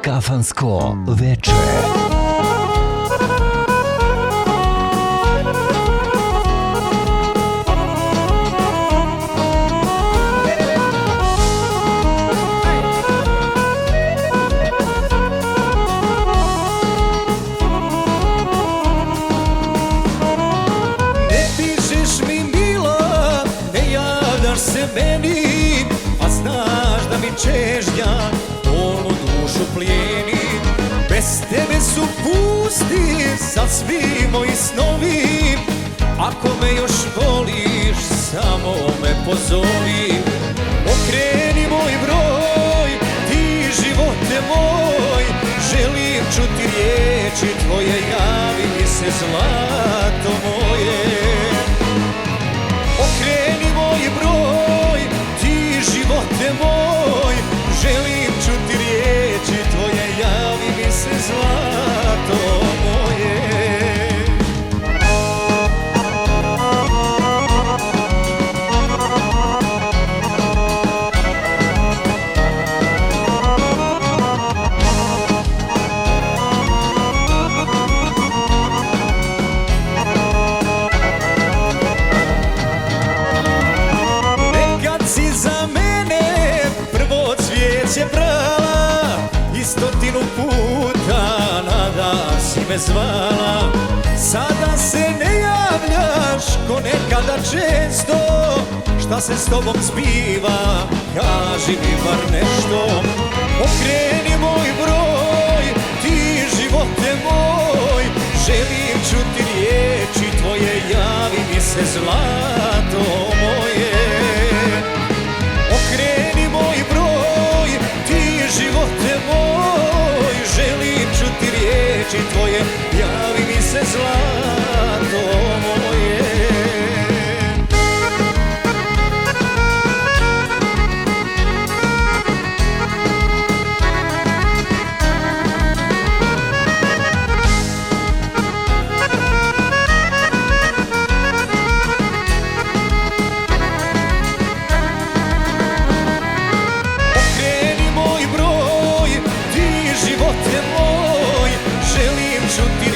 Kafansko veče. Meni, a znaš da mi čežnja polnu dušu plijeni. Bez tebe su pusti sad svi moji snovi. Ako me još voliš, samo me pozovi. Okreni moj broj, ti živote moj. Želim čuti riječi tvoje, javi mi se zlato moje. Okreni moj broj, ti živote moj. Želim čuti riječi tvoje, javi mi se zlato moje. Je brala i 100 puta na dan si me zvala. Sada se ne javljaš ko nekada često. Šta se s tobom zbiva, kaži mi bar nešto. Okreni moj broj, ti živote moj. Želim čuti riječi tvoje, javi mi se zlato moje. Okreni moj broj, ti živote moj. Želim čuti riječi tvoje, javi mi se zlato moje. Živote moj, želim čuti